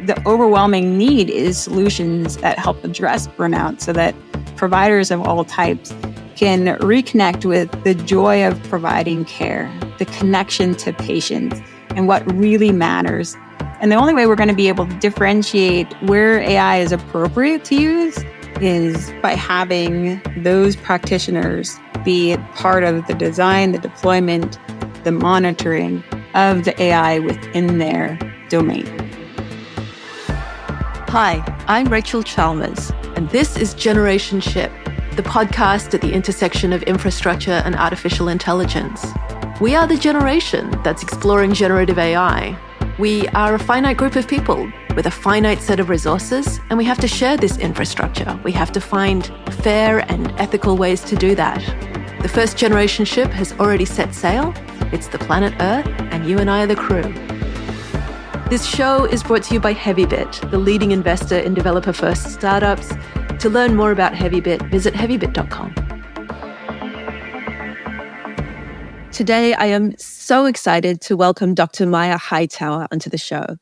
the overwhelming need is solutions that help address burnout so that providers of all types can reconnect with the joy of providing care, the connection to patients, and what really matters. And the only way we're going to be able to differentiate where AI is appropriate to use is by having those practitioners be part of the design, the deployment, the monitoring of the AI within their domain. Hi, I'm Rachel Chalmers, and this is Generationship, the podcast at the intersection of infrastructure and artificial intelligence. We are the generation that's exploring generative AI. We are a finite group of people with a finite set of resources, and we have to share this infrastructure. We have to find fair and ethical ways to do that. The first generation ship has already set sail. It's the planet Earth, and you and I are the crew. This show is brought to you by Heavybit, the leading investor in developer-first startups. To learn more about Heavybit, visit heavybit.com. Today, I am so excited to welcome Dr. Maia Hightower onto the show.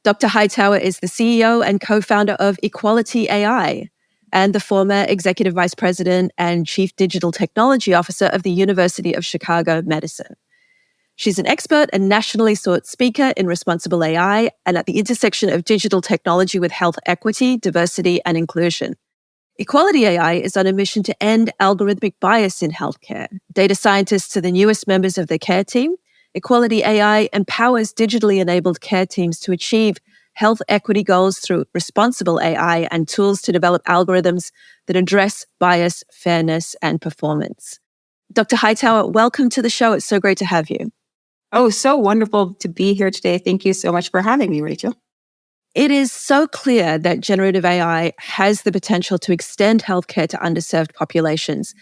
Dr. Hightower is the CEO and co-founder of Equality AI and the former Executive Vice President and Chief Digital Technology Officer of the University of Chicago Medicine. She's an expert and nationally sought speaker in responsible AI and at the intersection of digital technology with health equity, diversity, and inclusion. Equality AI is on a mission to end algorithmic bias in healthcare. Data scientists are the newest members of the care team. Equality AI empowers digitally enabled care teams to achieve health equity goals through responsible AI and tools to develop algorithms that address bias, fairness, and performance. Dr. Hightower, welcome to the show. It's so great to have you. Oh, so wonderful to be here today. Thank you so much for having me, Rachel. It is so clear that generative AI has the potential to extend healthcare to underserved populations.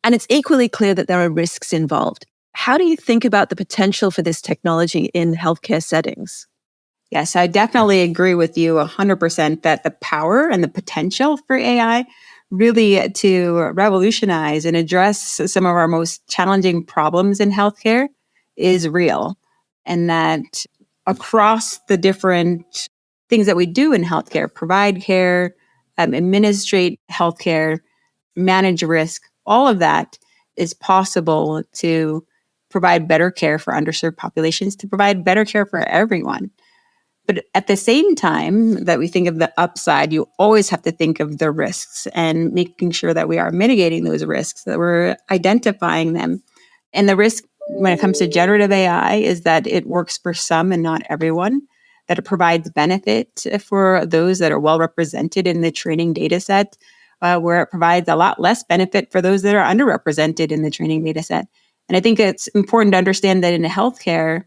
And it's equally clear that there are risks involved. How do you think about the potential for this technology in healthcare settings? Yes, I definitely agree with you 100% that the power and the potential for AI really to revolutionize and address some of our most challenging problems in healthcare is real. And that across the different things that we do in healthcare, provide care, administrate healthcare, manage risk, all of that is possible to provide better care for underserved populations, to provide better care for everyone. But at the same time that we think of the upside, you always have to think of the risks and making sure that we are mitigating those risks, that we're identifying them. And the risk when it comes to generative AI is that it works for some and not everyone, that it provides benefit for those that are well represented in the training data set, where it provides a lot less benefit for those that are underrepresented in the training data set. And I think it's important to understand that in a healthcare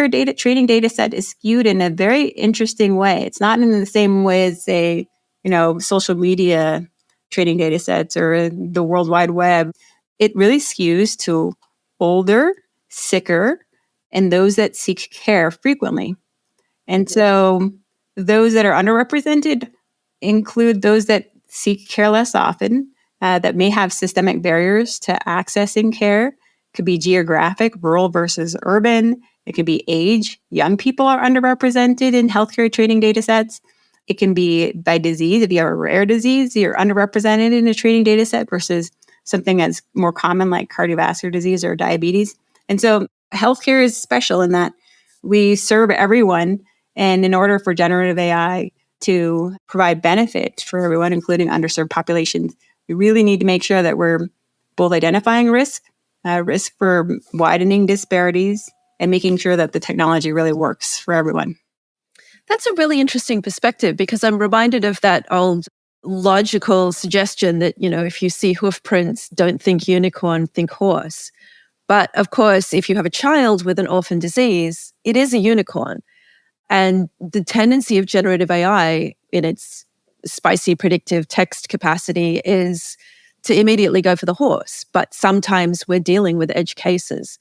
data training data set is skewed in a very interesting way. It's not in the same way as, say, social media training data sets or the World Wide Web. It really skews to older, sicker, and those that seek care frequently. And so those that are underrepresented include those that seek care less often, that may have systemic barriers to accessing care. It could be geographic, rural versus urban. It could be age. Young people are underrepresented in healthcare training data sets. It can be by disease. If you have a rare disease, you're underrepresented in a training data set versus something that's more common like cardiovascular disease or diabetes. And so healthcare is special in that we serve everyone. And in order for generative AI to provide benefit for everyone, including underserved populations, we really need to make sure that we're both identifying risk for widening disparities, and making sure that the technology really works for everyone. That's a really interesting perspective because I'm reminded of that old logical suggestion that, if you see hoof prints, don't think unicorn, think horse. But of course, if you have a child with an orphan disease, it is a unicorn. And the tendency of generative AI in its spicy predictive text capacity is to immediately go for the horse. But sometimes we're dealing with edge cases.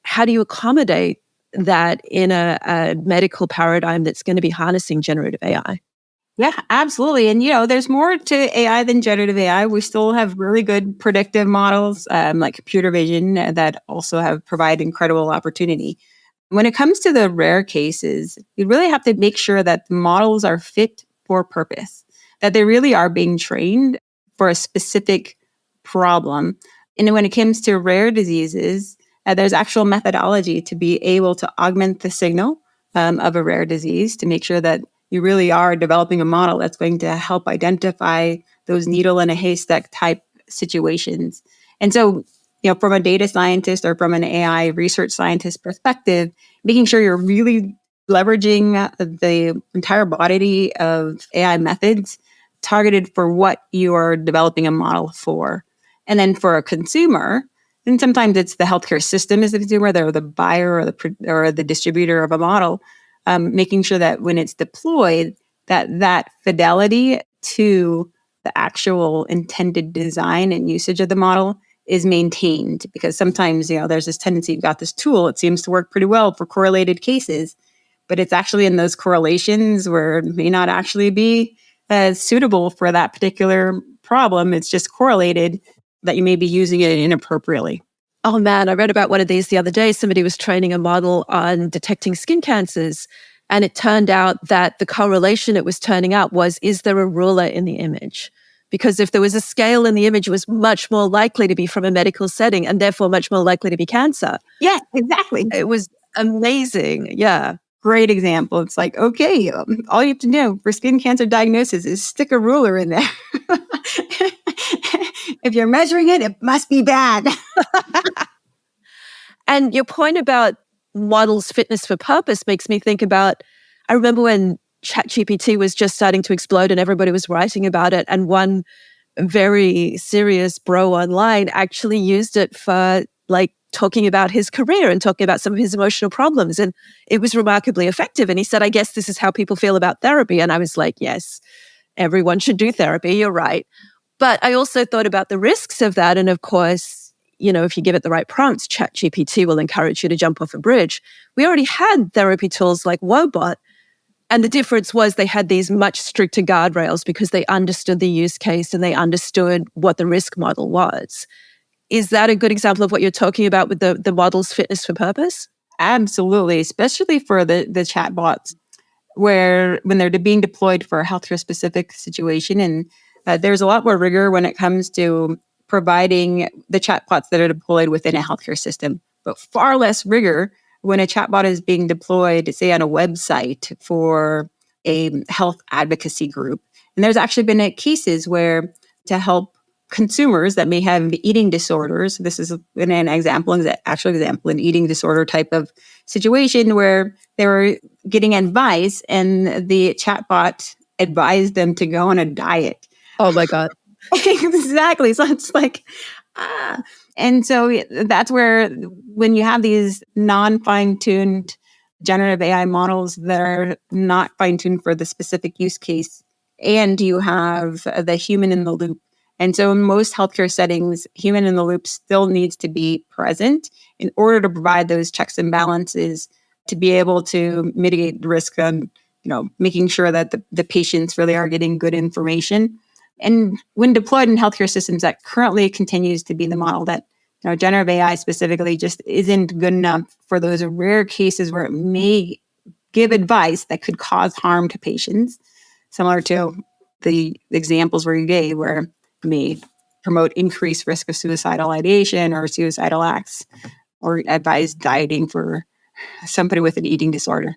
How do you accommodate that in a medical paradigm that's going to be harnessing generative AI? Yeah, absolutely. And, there's more to AI than generative AI. We still have really good predictive models like computer vision that also provide incredible opportunity. When it comes to the rare cases, you really have to make sure that the models are fit for purpose, that they really are being trained for a specific problem. And when it comes to rare diseases, there's actual methodology to be able to augment the signal of a rare disease to make sure that you really are developing a model that's going to help identify those needle in a haystack type situations. And so, from a data scientist or from an AI research scientist perspective, making sure you're really leveraging the entire body of AI methods targeted for what you are developing a model for. And then for a consumer, and sometimes it's the healthcare system as the consumer, they're the buyer or the distributor of a model, making sure that when it's deployed, that fidelity to the actual intended design and usage of the model is maintained. Because sometimes, there's this tendency, you've got this tool, it seems to work pretty well for correlated cases, but it's actually in those correlations where it may not actually be suitable for that particular problem. It's just correlated that you may be using it inappropriately. Oh man, I read about one of these the other day. Somebody was training a model on detecting skin cancers. And it turned out that the correlation it was turning up was, is there a ruler in the image? Because if there was a scale in the image, it was much more likely to be from a medical setting and therefore much more likely to be cancer. Yeah, exactly. It was amazing. Yeah. Great example. It's like, okay, all you have to do for skin cancer diagnosis is stick a ruler in there. If you're measuring it, it must be bad. And your point about models' fitness for purpose makes me think about, I remember when ChatGPT was just starting to explode and everybody was writing about it. And one very serious bro online actually used it for talking about his career and talking about some of his emotional problems. And it was remarkably effective. And he said, I guess this is how people feel about therapy. And I was like, yes, everyone should do therapy. You're right. But I also thought about the risks of that. And of course, if you give it the right prompts, ChatGPT will encourage you to jump off a bridge. We already had therapy tools like Wobot. And the difference was they had these much stricter guardrails because they understood the use case and they understood what the risk model was. Is that a good example of what you're talking about with the model's fitness for purpose? Absolutely, especially for the chatbots, where when they're being deployed for a healthcare specific situation. And there's a lot more rigor when it comes to providing the chatbots that are deployed within a healthcare system, but far less rigor when a chatbot is being deployed, say, on a website for a health advocacy group. And there's actually been cases where to help consumers that may have eating disorders, this is an actual example, an eating disorder type of situation where they were getting advice and the chatbot advised them to go on a diet. Oh my God. Exactly. So it's like, And so that's where when you have these non-fine-tuned generative AI models that are not fine-tuned for the specific use case, and you have the human in the loop. And so in most healthcare settings, human in the loop still needs to be present in order to provide those checks and balances to be able to mitigate the risk on, making sure that the patients really are getting good information. And when deployed in healthcare systems, that currently continues to be the model that generative AI specifically just isn't good enough for those rare cases where it may give advice that could cause harm to patients, similar to the examples where you gave, where it may promote increased risk of suicidal ideation or suicidal acts, or advise dieting for somebody with an eating disorder.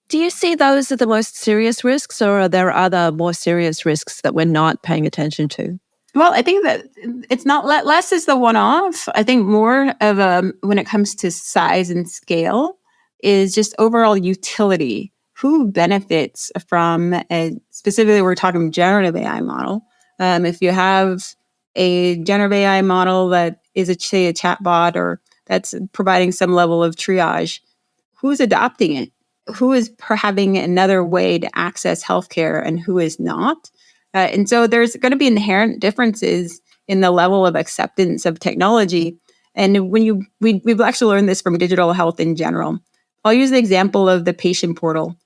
Do you see those as the most serious risks, or are there other more serious risks that we're not paying attention to? Well, I think that it's not less is the one-off. I think more of when it comes to size and scale is just overall utility. Who benefits from specifically we're talking generative AI model. If you have a generative AI model that is say a chatbot or that's providing some level of triage, who's adopting it? Who is having another way to access healthcare and who is not? And so there's going to be inherent differences in the level of acceptance of technology. And when we've actually learned this from digital health in general. I'll use the example of the patient portal.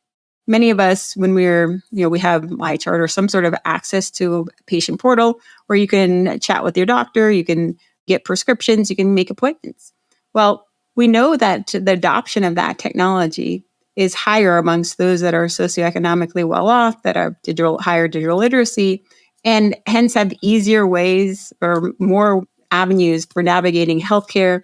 Many of us, when we have MyChart or some sort of access to a patient portal where you can chat with your doctor, you can get prescriptions, you can make appointments. Well, we know that the adoption of that technology is higher amongst those that are socioeconomically well off, that are higher digital literacy, and hence have easier ways or more avenues for navigating healthcare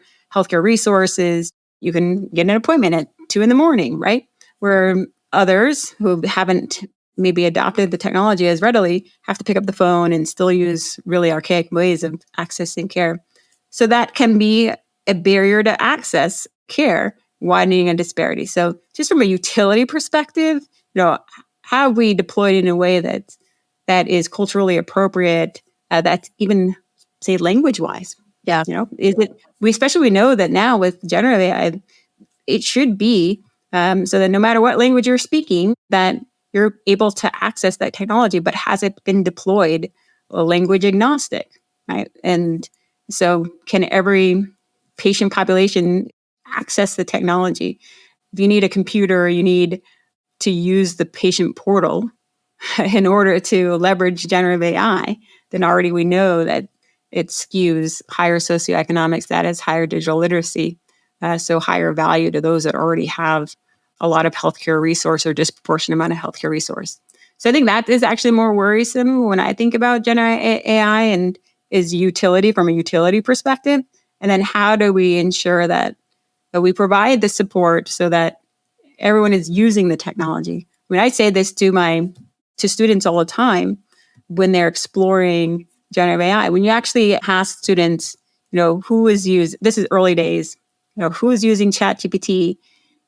resources. You can get an appointment at 2 a.m, right? Where others who haven't maybe adopted the technology as readily have to pick up the phone and still use really archaic ways of accessing care. So that can be a barrier to access care, widening a disparity. So just from a utility perspective, how have we deployed in a way that is culturally appropriate, that's even, say, language-wise? Yeah. Is it, we know that now with generative AI, it should be so that no matter what language you're speaking, that you're able to access that technology, but has it been deployed language agnostic, right? And so can every patient population access the technology? If you need a computer, you need to use the patient portal in order to leverage generative AI, then already we know that it skews higher socioeconomic status, higher digital literacy, so higher value to those that already have a lot of healthcare resource or disproportionate amount of healthcare resource. So I think that is actually more worrisome when I think about generative AI and is utility from a utility perspective. And then how do we ensure that we provide the support so that everyone is using the technology? I mean, I say this to students all the time when they're exploring generative AI. When you actually ask students, who is using, this is early days, who is using ChatGPT,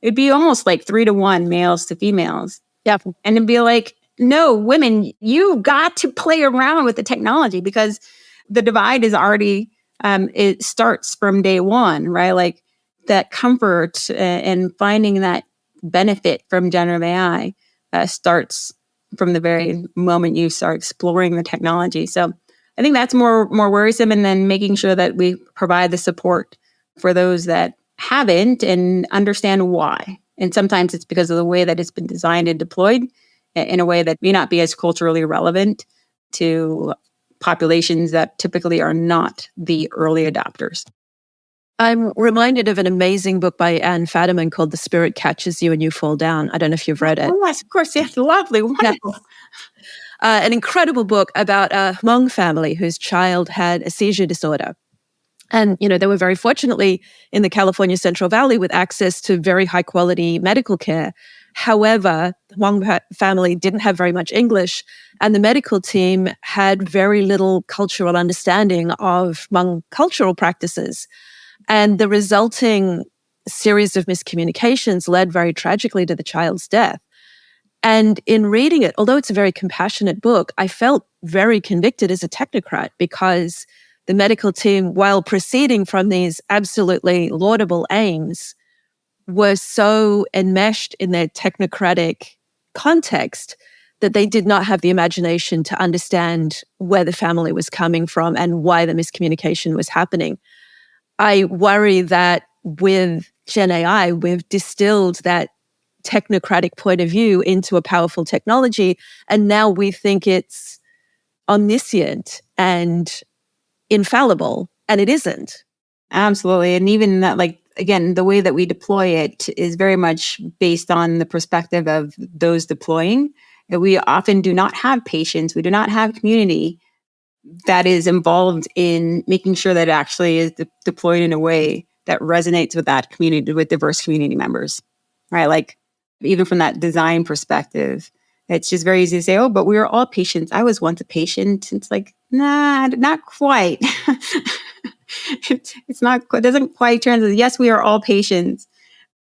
it'd be almost like 3-to-1 males to females. Yeah. And it'd be like, no, women, you got to play around with the technology because the divide is already, it starts from day one, right? Like that comfort and finding that benefit from generative AI starts from the very moment you start exploring the technology. So I think that's more worrisome, and then making sure that we provide the support for those that haven't and understand why. And sometimes it's because of the way that it's been designed and deployed in a way that may not be as culturally relevant to populations that typically are not the early adopters. I'm reminded of an amazing book by Anne Fadiman called The Spirit Catches You and You Fall Down. I don't know if you've read it. Oh, yes, of course. Yes, lovely, wonderful. An incredible book about a Hmong family whose child had a seizure disorder. And, they were very fortunately in the California Central Valley with access to very high quality medical care. However, the Hmong family didn't have very much English, and the medical team had very little cultural understanding of Hmong cultural practices. And the resulting series of miscommunications led very tragically to the child's death. And in reading it, although it's a very compassionate book, I felt very convicted as a technocrat because the medical team, while proceeding from these absolutely laudable aims, were so enmeshed in their technocratic context that they did not have the imagination to understand where the family was coming from and why the miscommunication was happening. I worry that with Gen AI, we've distilled that technocratic point of view into a powerful technology, and now we think it's omniscient and infallible, and it isn't. Absolutely. And even that, again, the way that we deploy it is very much based on the perspective of those deploying. We often do not have patients, we do not have community that is involved in making sure that it actually is deployed in a way that resonates with that community, with diverse community members, right? Like even from that design perspective, it's just very easy to say, oh, but we are all patients. I was once a patient. It's like, nah, not quite. It's not, it doesn't quite translate. Yes, we are all patients,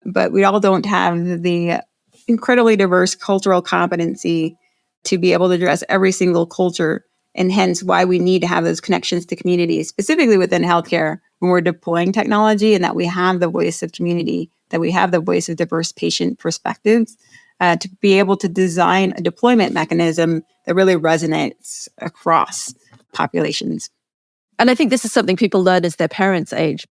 but we all don't have the incredibly diverse cultural competency to be able to address every single culture, and hence why we need to have those connections to communities, specifically within healthcare when we're deploying technology, and that we have the voice of community, that we have the voice of diverse patient perspectives to be able to design a deployment mechanism that really resonates across populations. And I think this is something people learn as their parents age.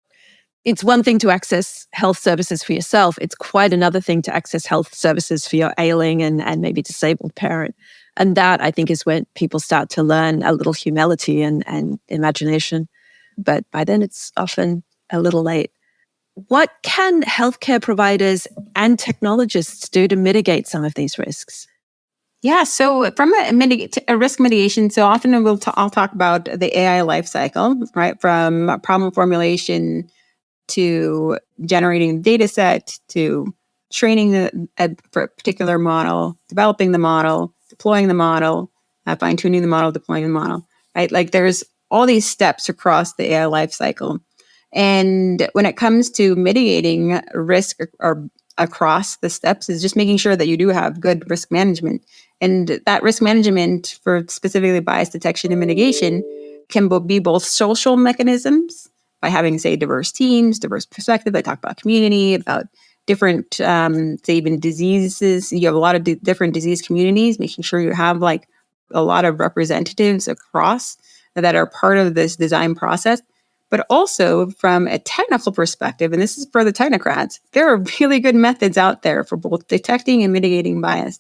It's one thing to access health services for yourself. It's quite another thing to access health services for your ailing and maybe disabled parent. And that, I think, is when people start to learn a little humility and imagination. But by then, it's often a little late. What can healthcare providers and technologists do to mitigate some of these risks? Yeah, so from a risk mitigation, so often I'll talk about the AI life cycle, right? From problem formulation to generating data set to training for a particular model, developing the model, deploying the model, fine tuning the model, deploying the model, right? Like there's all these steps across the AI life cycle. And when it comes to mitigating risk or across the steps is just making sure that you do have good risk management. And that risk management for specifically bias detection and mitigation can be both social mechanisms by having, say, diverse teams, diverse perspective. I talk about community, about different, say, even diseases. You have a lot of different disease communities, making sure you have like a lot of representatives across that are part of this design process. But also from a technical perspective, and this is for the technocrats, there are really good methods out there for both detecting and mitigating bias.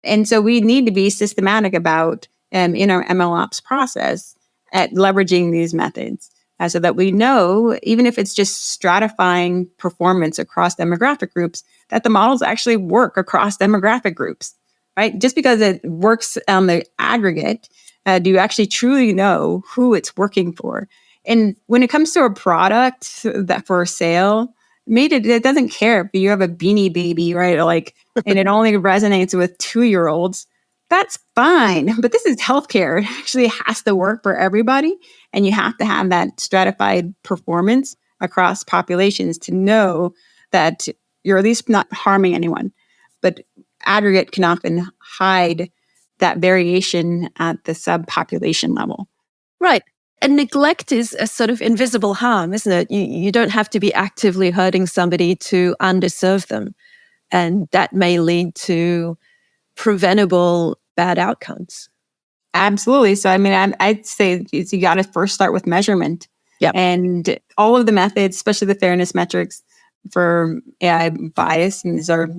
And so we need to be systematic about in our MLOps process at leveraging these methods so that we know, even if it's just stratifying performance across demographic groups, that the models actually work across demographic groups, right? Just because it works on the aggregate, do you actually truly know who it's working for? And when it comes to a product that for sale, it doesn't care if you have a Beanie Baby, right? Like, and it only resonates with 2-year-olds. That's fine. But this is healthcare. It actually has to work for everybody. And you have to have that stratified performance across populations to know that you're at least not harming anyone. But aggregate can often hide that variation at the subpopulation level. Right. And neglect is a sort of invisible harm, isn't it? You don't have to be actively hurting somebody to underserve them. And that may lead to preventable bad outcomes. Absolutely. So, I mean, I'd say you got to first start with measurement. Yep. And all of the methods, especially the fairness metrics for AI bias, and these are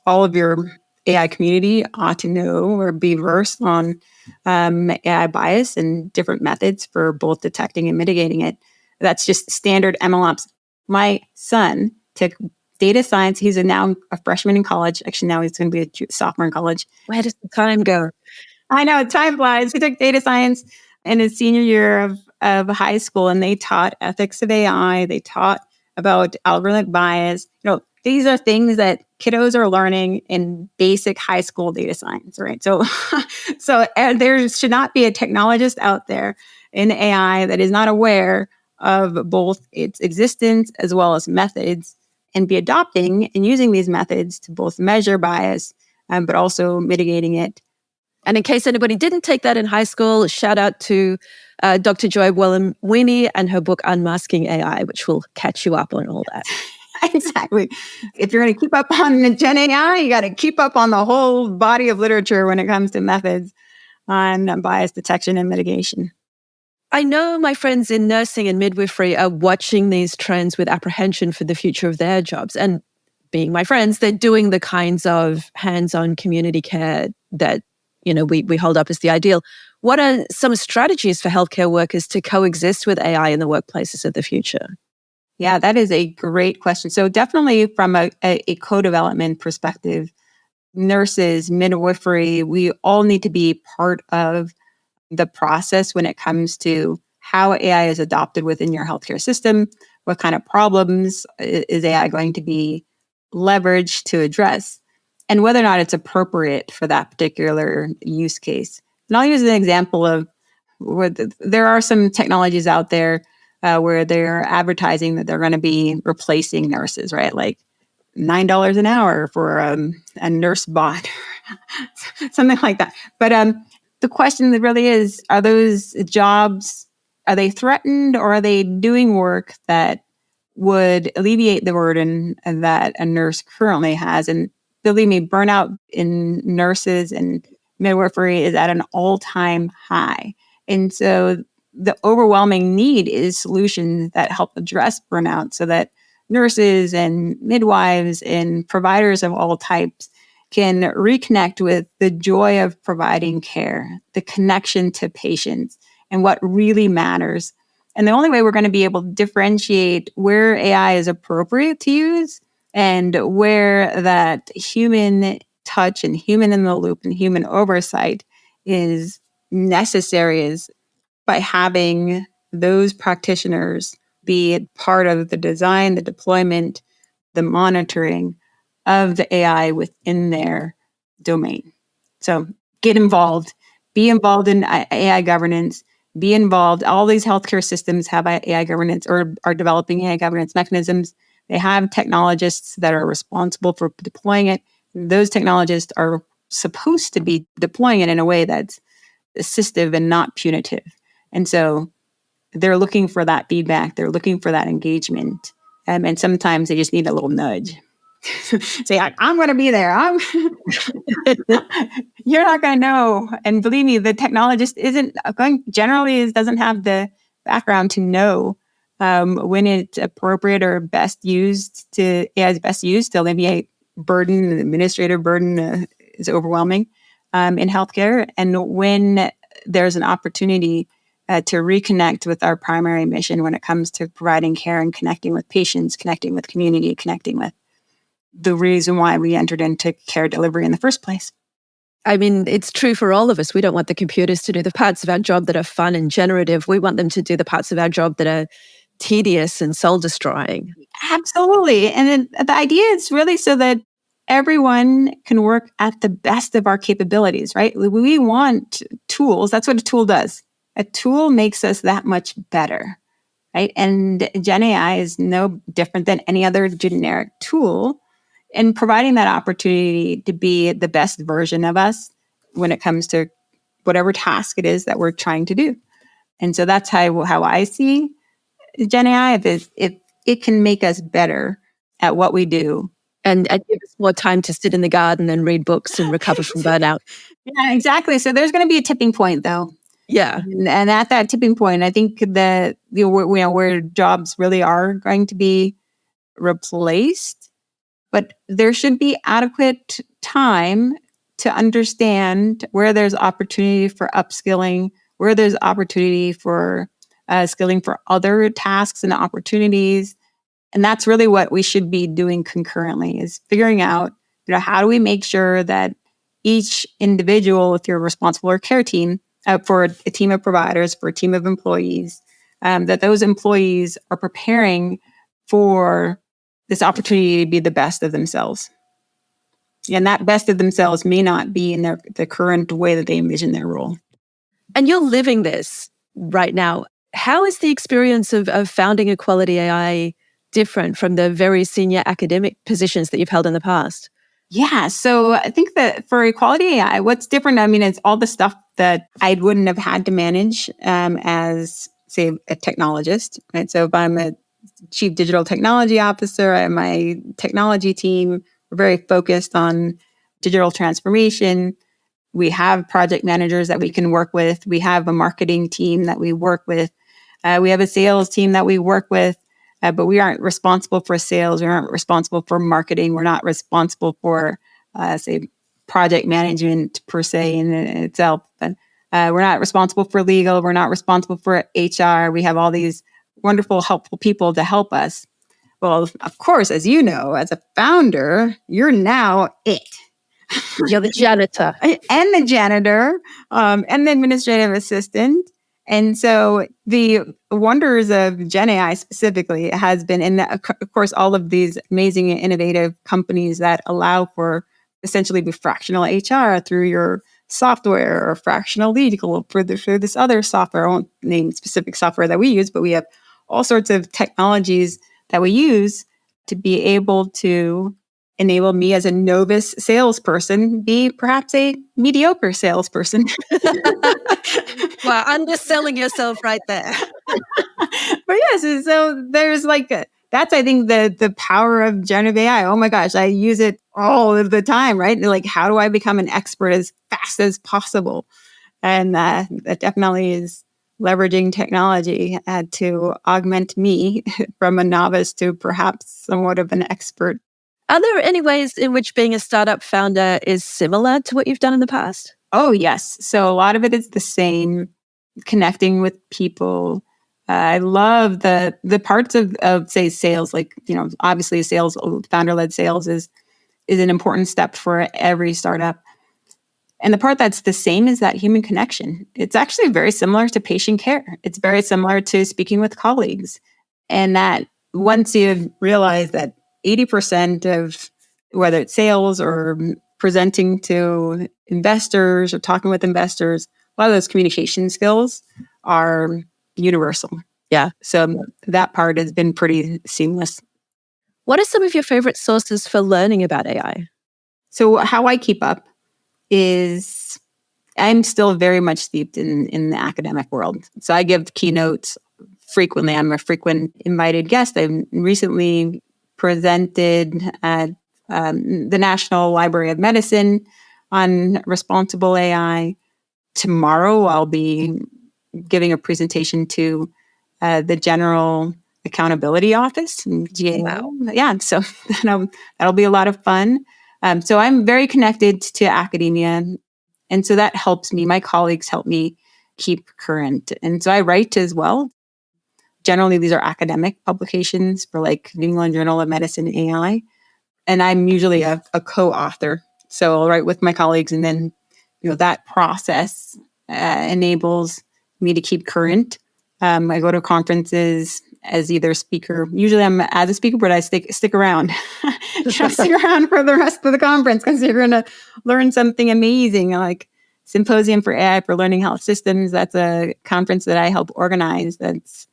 all of your AI community ought to know or be versed on AI bias and different methods for both detecting and mitigating it. That's just standard MLOps. My son took data science. He's now a freshman in college. Actually, now he's going to be a sophomore in college. Where does the time go? I know, time flies. He took data science in his senior year of high school, and they taught ethics of AI. They taught about algorithmic bias. These are things that kiddos are learning in basic high school data science, right? So, there should not be a technologist out there in AI that is not aware of both its existence as well as methods, and be adopting and using these methods to both measure bias, but also mitigating it. And in case anybody didn't take that in high school, shout out to Dr. Joy Wellham-Winnie and her book, Unmasking AI, which will catch you up on all that. Exactly. If you're going to keep up on Gen AI, you got to keep up on the whole body of literature when it comes to methods on bias detection and mitigation. I know my friends in nursing and midwifery are watching these trends with apprehension for the future of their jobs. And being my friends, they're doing the kinds of hands-on community care that we hold up as the ideal. What are some strategies for healthcare workers to coexist with AI in the workplaces of the future? Yeah, that is a great question. So definitely from a co-development perspective, nurses, midwifery, we all need to be part of the process when it comes to how AI is adopted within your healthcare system. What kind of problems is AI going to be leveraged to address? And whether or not it's appropriate for that particular use case. And I'll use an example of where there are some technologies out there where they're advertising that they're going to be replacing nurses, right? Like $9 an hour for a nurse bot, something like that. But the question that really is, are those jobs, are they threatened, or are they doing work that would alleviate the burden that a nurse currently has? And believe me, burnout in nurses and midwifery is at an all-time high. And so the overwhelming need is solutions that help address burnout so that nurses and midwives and providers of all types can reconnect with the joy of providing care, the connection to patients, and what really matters. And the only way we're going to be able to differentiate where AI is appropriate to use and where that human touch and human in the loop and human oversight is necessary is by having those practitioners be part of the design, the deployment, the monitoring of the AI within their domain. So get involved, be involved in AI governance, be involved. All these healthcare systems have AI governance or are developing AI governance mechanisms. They have technologists that are responsible for deploying it. Those technologists are supposed to be deploying it in a way that's assistive and not punitive. And so they're looking for that feedback. They're looking for that engagement. And sometimes they just need a little nudge. Say, I'm going to be there. You're not going to know. And believe me, the technologist doesn't have the background to know when it's appropriate or best used to, as best used to alleviate burden. The administrative burden is overwhelming in healthcare. And when there's an opportunity to reconnect with our primary mission when it comes to providing care and connecting with patients, connecting with community, connecting with the reason why we entered into care delivery in the first place. I mean, it's true for all of us. We don't want the computers to do the parts of our job that are fun and generative. We want them to do the parts of our job that are tedious and soul-destroying. Absolutely. And the idea is really so that everyone can work at the best of our capabilities, right? We want tools. That's what a tool does. A tool makes us that much better, right? And Gen AI is no different than any other generic tool in providing that opportunity to be the best version of us when it comes to whatever task it is that we're trying to do. And so that's how I see Gen AI. If it can make us better at what we do. And give us more time to sit in the garden and read books and recover from burnout. Yeah, exactly. So there's going to be a tipping point, though. Yeah. And at that tipping point, I think that where jobs really are going to be replaced, but there should be adequate time to understand where there's opportunity for upskilling, where there's opportunity for skilling for other tasks and opportunities. And that's really what we should be doing concurrently, is figuring out, how do we make sure that each individual, if you're responsible or care team, for a team of providers, for a team of employees, that those employees are preparing for this opportunity to be the best of themselves. And that best of themselves may not be in the current way that they envision their role. And you're living this right now. How is the experience of founding Equality AI different from the very senior academic positions that you've held in the past? Yeah, so I think that for Equality AI, what's different, it's all the stuff that I wouldn't have had to manage as, say, a technologist, right? So if I'm a chief digital technology officer, I have my technology team. We're very focused on digital transformation. We have project managers that we can work with. We have a marketing team that we work with. We have a sales team that we work with. But we aren't responsible for sales. We aren't responsible for marketing. We're not responsible for, say, project management per se in itself. But we're not responsible for legal. We're not responsible for HR. We have all these wonderful, helpful people to help us. Well, of course, as you know, as a founder, you're now it. You're the janitor. And the janitor, and the administrative assistant. And so the wonders of Gen AI specifically has been in that, of course, all of these amazing and innovative companies that allow for essentially the fractional HR through your software, or fractional legal through this other software. I won't name specific software that we use, but we have all sorts of technologies that we use to be able to enable me as a novice salesperson be perhaps a mediocre salesperson. Wow, underselling yourself right there. But yes, so there's that's, I think, the power of generative AI. Oh my gosh, I use it all of the time, right? Like, how do I become an expert as fast as possible? And that definitely is leveraging technology to augment me from a novice to perhaps somewhat of an expert. Are there any ways in which being a startup founder is similar to what you've done in the past? Oh, yes. So a lot of it is the same, connecting with people, I love the parts of say sales, like, obviously sales, founder-led sales is an important step for every startup. And the part that's the same is that human connection. It's actually very similar to patient care. It's very similar to speaking with colleagues. And that once you've realized that 80% of whether it's sales or presenting to investors or talking with investors, a lot of those communication skills are universal. Yeah. So that part has been pretty seamless. What are some of your favorite sources for learning about AI? So how I keep up is I'm still very much steeped in the academic world. So I give keynotes frequently. I'm a frequent invited guest. I recently presented at the National Library of Medicine on responsible AI. Tomorrow, I'll be giving a presentation to the General Accountability Office. Wow. Yeah, so that'll be a lot of fun. So I'm very connected to academia. And so that helps me. My colleagues help me keep current. And so I write as well. Generally, these are academic publications for like New England Journal of Medicine AI. And I'm usually a co-author. So I'll write with my colleagues, and then that process enables me to keep current. I go to conferences as either a speaker. Usually I'm as a speaker, but I stick around. Stick around for the rest of the conference because you're going to learn something amazing, like Symposium for AI for Learning Health Systems. That's a conference that I help organize. That's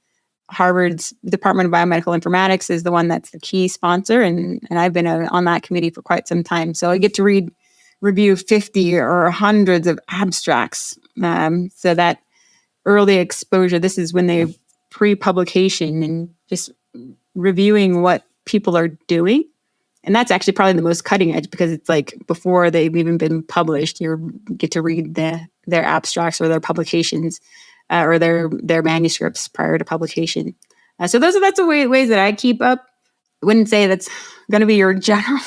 Harvard's Department of Biomedical Informatics is the one that's the key sponsor, and I've been on that committee for quite some time. So I get to review 50 or hundreds of abstracts. So that early exposure, this is when they pre-publication and just reviewing what people are doing. And that's actually probably the most cutting edge because it's like before they've even been published, you get to read their abstracts or their publications or their manuscripts prior to publication. So that's the ways that I keep up. I wouldn't say that's going to be your general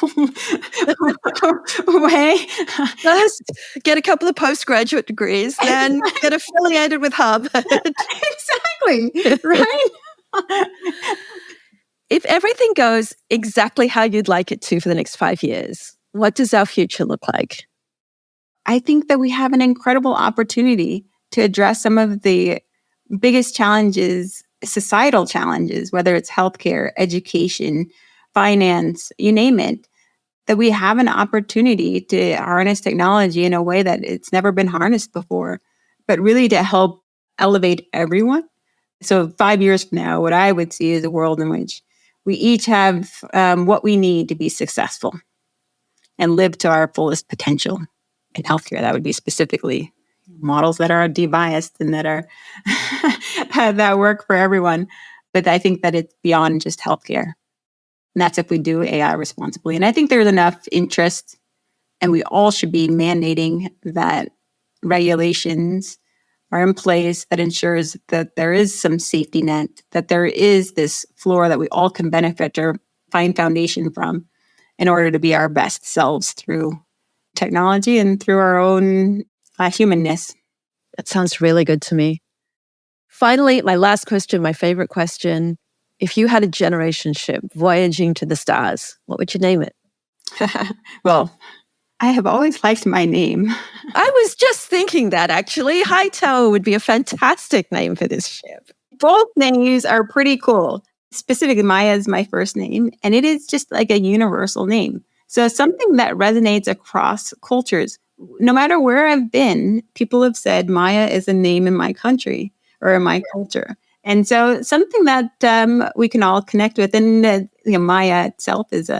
way. First, get a couple of postgraduate degrees, then get affiliated with Harvard. Exactly, right? If everything goes exactly how you'd like it to for the next 5 years, what does our future look like? I think that we have an incredible opportunity to address some of the biggest challenges, societal challenges, whether it's healthcare, education, finance, you name it, that we have an opportunity to harness technology in a way that it's never been harnessed before, but really to help elevate everyone. So 5 years from now, what I would see is a world in which we each have what we need to be successful and live to our fullest potential. In healthcare, that would be specifically models that are de-biased and that are that work for everyone. But I think that it's beyond just healthcare. And that's if we do AI responsibly. And I think there's enough interest, and we all should be mandating that regulations are in place that ensures that there is some safety net, that there is this floor that we all can benefit or find foundation from in order to be our best selves through technology and through our own humanness. That sounds really good to me. Finally, my last question, my favorite question. If you had a generation ship voyaging to the stars, what would you name it? Well, I have always liked my name. I was just thinking that, actually. Hightower would be a fantastic name for this ship. Both names are pretty cool. Specifically, Maia is my first name, and it is just like a universal name. So something that resonates across cultures. No matter where I've been, people have said Maia is a name in my country or in my culture. And so something that we can all connect with. And Maia itself is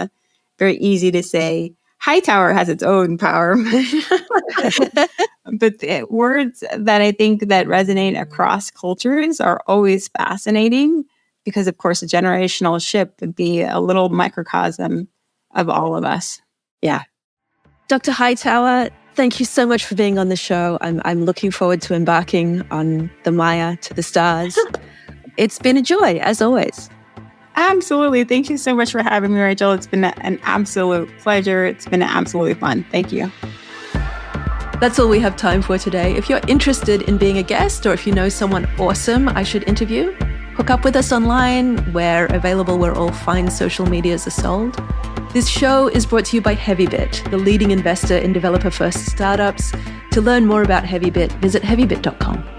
very easy to say. Hightower has its own power. But the words that I think that resonate across cultures are always fascinating because, of course, a generational ship would be a little microcosm of all of us. Yeah. Dr. Hightower, thank you so much for being on the show. I'm looking forward to embarking on the Maia to the stars. It's been a joy, as always. Absolutely. Thank you so much for having me, Rachel. It's been an absolute pleasure. It's been absolutely fun. Thank you. That's all we have time for today. If you're interested in being a guest or if you know someone awesome I should interview, Hook up with us online. We're available where all fine social medias are sold. This show is brought to you by Heavybit, the leading investor in developer-first startups. To learn more about Heavybit, visit heavybit.com.